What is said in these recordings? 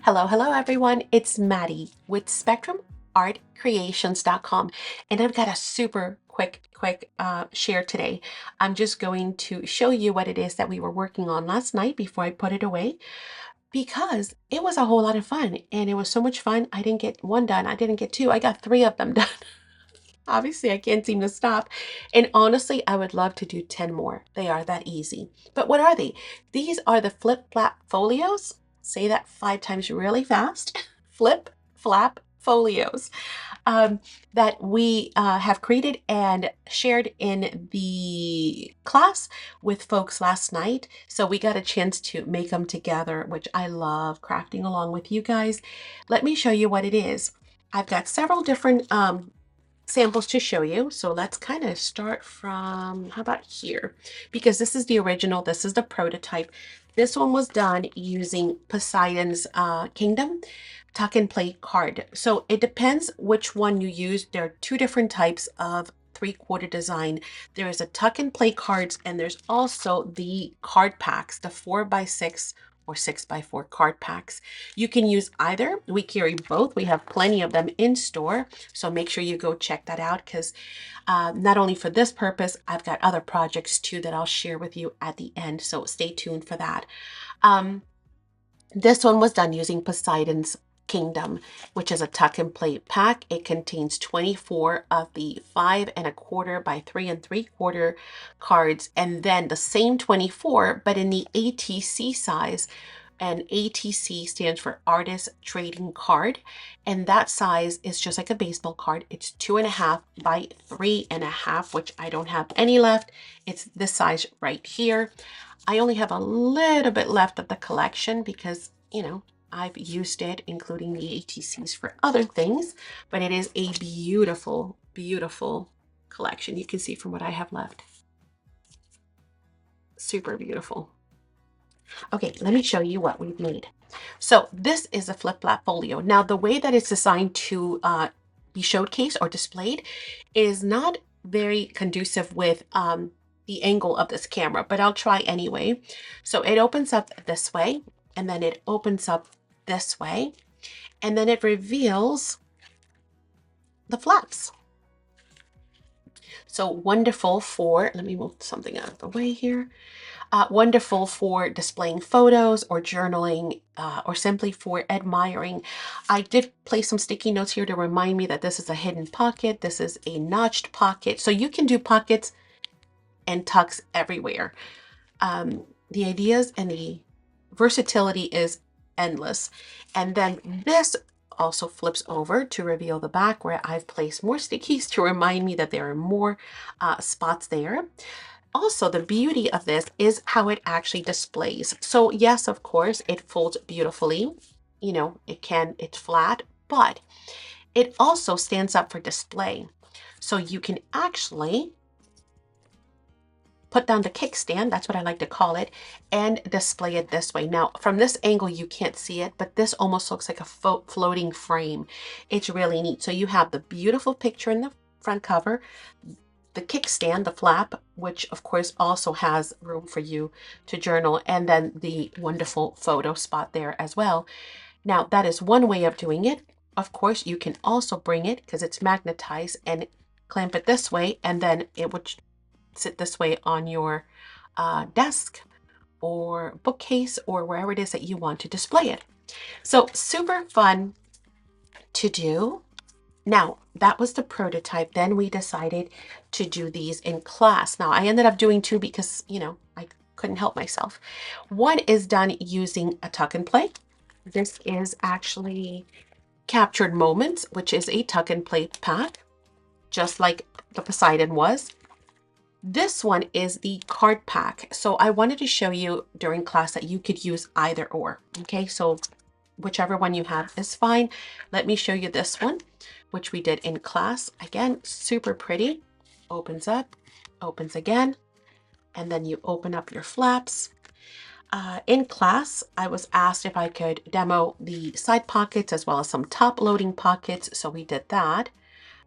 Hello everyone. It's Maddie with SpectrumArtCreations.com, and I've got a super quick share today. I'm just going to show you what it is that we were working on last night before I put it away because it was a whole lot of fun and it was so much fun. I didn't get one done. I didn't get two. I got three of them done. Obviously, I can't seem to stop. And honestly, I would love to do 10 more. They are that easy. But what are they? These are the flip flap folios. Say that 5 times really fast. Flip flap folios that we have created and shared in the class with folks last night. So we got a chance to make them together, which I love crafting along with you guys. Let me show you what it is. I've got several different samples to show you. So let's kind of start from, how about here? Because this is the original, this is the prototype. This one was done using Poseidon's Kingdom tuck and play card. So it depends which one you use. There are two different types of three-quarter design. There is a tuck and play cards, and there's also the card packs, the 4x6 or 6x4 card packs. You can use either. We carry both. We have plenty of them in store. So make sure you go check that out because not only for this purpose, I've got other projects too that I'll share with you at the end. So stay tuned for that. This one was done using Poseidon's Kingdom, which is a tuck and play pack. It contains 24 of the 5 1/4 by 3 3/4 cards, and then the same 24, but in the ATC size. And ATC stands for Artist Trading Card, and that size is just like a baseball card. It's 2.5 by 3.5, which I don't have any left. It's this size right here. I only have a little bit left of the collection because, I've used it, including the ATCs, for other things, but it is a beautiful, beautiful collection. You can see from what I have left. Super beautiful. Okay, let me show you what we've made. So this is a flip flap folio. Now, the way that it's designed to be showcased or displayed is not very conducive with the angle of this camera, but I'll try anyway. So it opens up this way, and then it opens up this way, and then it reveals the flaps. So wonderful for, let me move something out of the way here. Wonderful for displaying photos or journaling or simply for admiring. I did place some sticky notes here to remind me that this is a hidden pocket. This is a notched pocket. So you can do pockets and tucks everywhere. The ideas and the versatility is endless. And then this also flips over to reveal the back where I've placed more stickies to remind me that there are more spots there. Also, the beauty of this is how it actually displays. So yes, of course, it folds beautifully. It's flat, but it also stands up for display. So you can actually put down the kickstand, that's what I like to call it, and display it this way. Now, from this angle, you can't see it, but this almost looks like a floating frame. It's really neat. So you have the beautiful picture in the front cover, the kickstand, the flap, which of course also has room for you to journal, and then the wonderful photo spot there as well. Now, that is one way of doing it. Of course, you can also bring it, because it's magnetized, and clamp it this way, and then it would sit this way on your desk or bookcase or wherever it is that you want to display it. So super fun to do. Now, that was the prototype. Then we decided to do these in class. Now, I ended up doing two because, I couldn't help myself. One is done using a tuck and play. This is actually Captured Moments, which is a tuck and play pack, just like the Poseidon was. This one is the card pack. So I wanted to show you during class that you could use either or. Okay, so whichever one you have is fine. Let me show you this one, which we did in class. Again, super pretty. Opens up, opens again, and then you open up your flaps. In class, I was asked if I could demo the side pockets as well as some top loading pockets. So we did that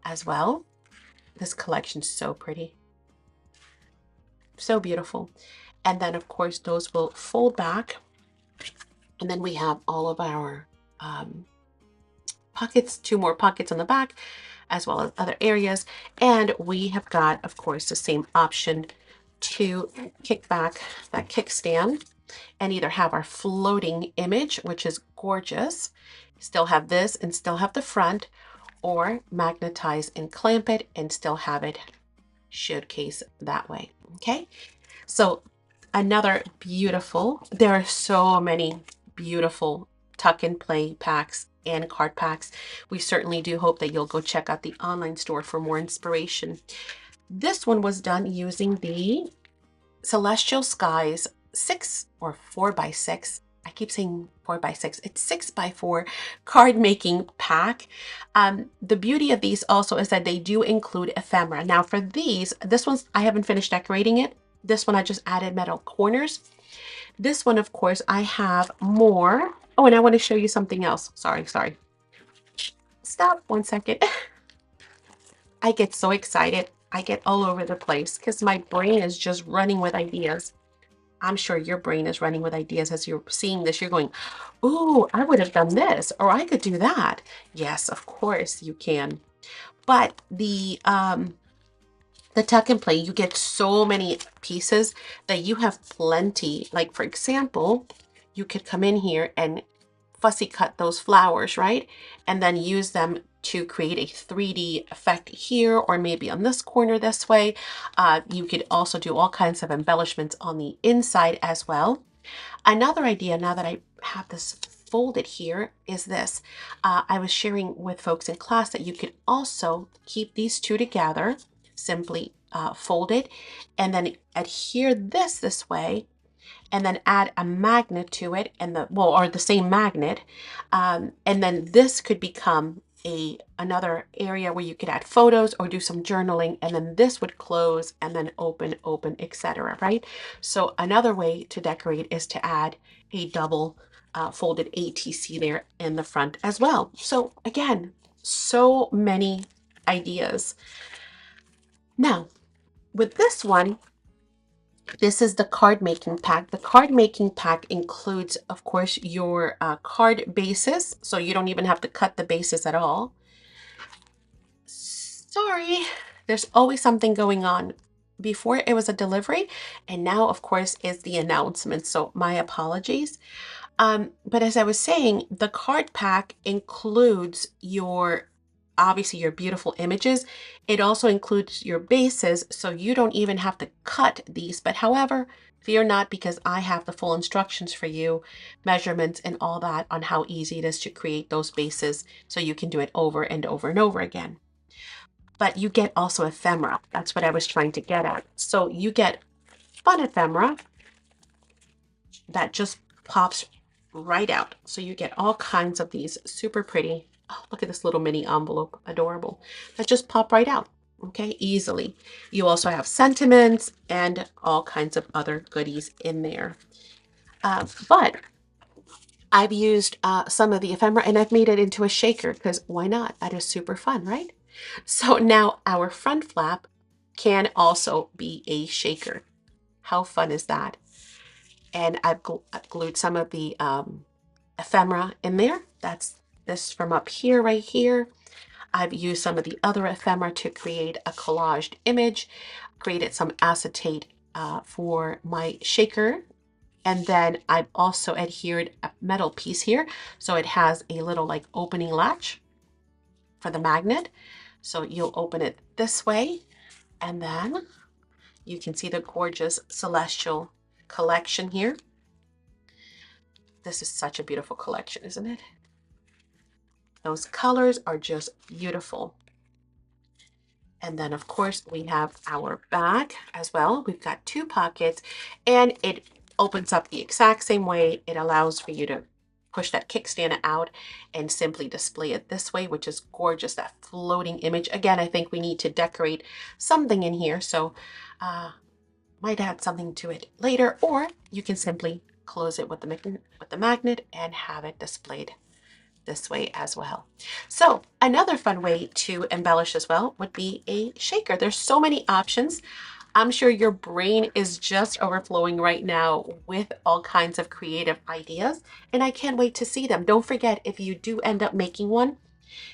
as well. This collection's so pretty. So beautiful. And then of course those will fold back, and then we have all of our pockets, 2 more pockets on the back, as well as other areas. And we have got, of course, the same option to kick back that kickstand and either have our floating image, which is gorgeous, still have this and still have the front, or magnetize and clamp it and still have it showcase that way. Okay, so another beautiful, there are so many beautiful tuck and play packs and card packs. We certainly do hope that you'll go check out the online store for more inspiration. This one was done using the Celestial Skies 6 or 4x6. I keep saying 4x6. It's 6x4 card making pack. The beauty of these also is that they do include ephemera. Now for these, this one's, I haven't finished decorating it. This one I just added metal corners. This one, of course, I have more. Oh, and I want to show you something else. Sorry. Stop 1 second. I get so excited. I get all over the place because my brain is just running with ideas. I'm sure your brain is running with ideas as you're seeing this. You're going, ooh, I would have done this, or I could do that. Yes, of course you can. But the tuck and play, you get so many pieces that you have plenty. Like for example, you could come in here and fussy cut those flowers, right? And then use them to create a 3D effect here, or maybe on this corner this way. You could also do all kinds of embellishments on the inside as well. Another idea, now that I have this folded here, is this. I was sharing with folks in class that you could also keep these two together, simply fold it, and then adhere this way, and then add a magnet to it, and or the same magnet, and then this could become another area where you could add photos or do some journaling, and then this would close and then open, etc. Right? So another way to decorate is to add a double folded ATC there in the front as well. So again, so many ideas. Now, with this one, this is the card making pack. The card making pack includes, of course, your card bases. So you don't even have to cut the bases at all. Sorry, there's always something going on. Before it was a delivery, and now, of course, is the announcement. So my apologies. But as I was saying, the card pack includes obviously your beautiful images. It also includes your bases, so you don't even have to cut these. But however, fear not, because I have the full instructions for you, measurements and all that, on how easy it is to create those bases so you can do it over and over and over again. But you get also ephemera. That's what I was trying to get at. So you get fun ephemera that just pops right out. So you get all kinds of these super pretty. Oh, look at this little mini envelope, adorable. That just pop right out, okay, easily. You also have sentiments and all kinds of other goodies in there. But I've used some of the ephemera and I've made it into a shaker, because why not? That is super fun, right? So now our front flap can also be a shaker. How fun is that? And I've glued some of the ephemera in there. That's this from up here, right here. I've used some of the other ephemera to create a collaged image, created some acetate for my shaker. And then I've also adhered a metal piece here. So it has a little like opening latch for the magnet. So you'll open it this way, and then you can see the gorgeous Celestial collection here. This is such a beautiful collection, isn't it? Those colors are just beautiful. And then of course we have our bag as well. We've got 2 pockets, and it opens up the exact same way. It allows for you to push that kickstand out and simply display it this way, which is gorgeous, that floating image. Again, I think we need to decorate something in here, so might add something to it later, or you can simply close it with the magnet and have it displayed this way as well. So another fun way to embellish as well would be a shaker. There's so many options. I'm sure your brain is just overflowing right now with all kinds of creative ideas, and I can't wait to see them. Don't forget, if you do end up making one,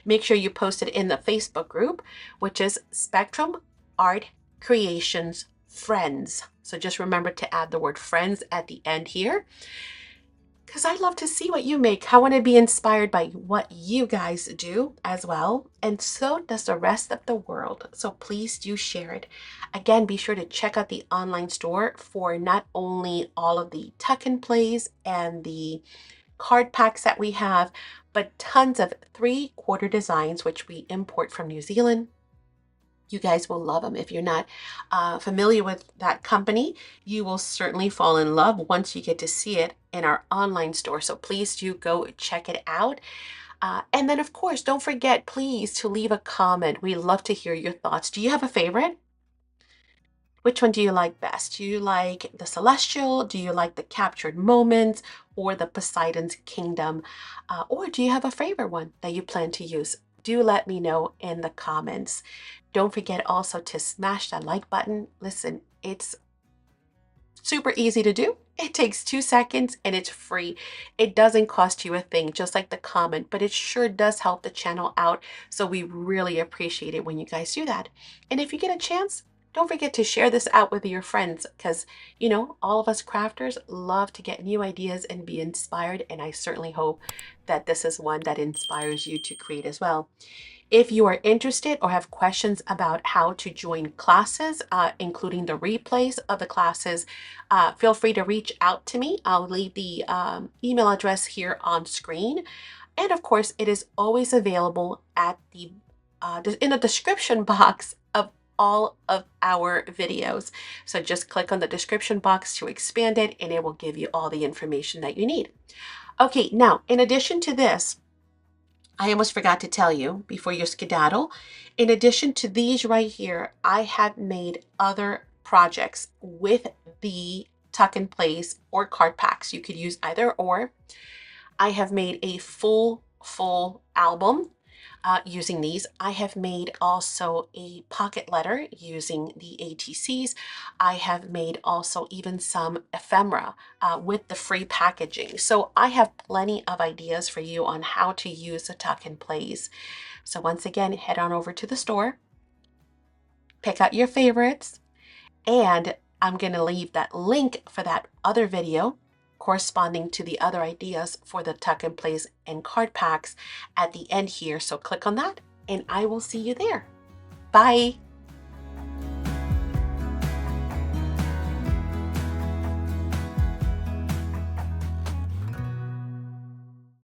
make sure you post it in the Facebook group, which is Spectrum Art Creations Friends. So just remember to add the word friends at the end here, because I'd love to see what you make. I want to be inspired by what you guys do as well. And so does the rest of the world. So please do share it. Again, be sure to check out the online store for not only all of the tuck and plays and the card packs that we have, but tons of 3/4 designs, which we import from New Zealand. You guys will love them. If you're not familiar with that company, you will certainly fall in love once you get to see it in our online store. So please do go check it out. And then, of course, don't forget, please, to leave a comment. We love to hear your thoughts. Do you have a favorite? Which one do you like best? Do you like the Celestial? Do you like the Captured Moments or the Poseidon's Kingdom? Or do you have a favorite one that you plan to use? Do let me know in the comments. Don't forget also to smash that like button. Listen, it's super easy to do. It takes 2 seconds and it's free. It doesn't cost you a thing, just like the comment, but it sure does help the channel out. So we really appreciate it when you guys do that. And if you get a chance, don't forget to share this out with your friends because, you know, all of us crafters love to get new ideas and be inspired. And I certainly hope that this is one that inspires you to create as well. If you are interested or have questions about how to join classes, including the replays of the classes, feel free to reach out to me. I'll leave the email address here on screen. And of course, it is always available at the in the description box of all of our videos. So just click on the description box to expand it, and it will give you all the information that you need. Okay, now, in addition to this, I almost forgot to tell you before you skedaddle. In addition to these right here, I have made other projects with the tuck and plays or card packs. You could use either or. I have made a full album using these. I have made also a pocket letter using the ATCs. I have made also even some ephemera with the free packaging. So I have plenty of ideas for you on how to use the tuck and plays. So once again, head on over to the store, pick out your favorites, and I'm going to leave that link for that other video corresponding to the other ideas for the tuck and plays and card packs at the end here. So click on that and I will see you there. Bye.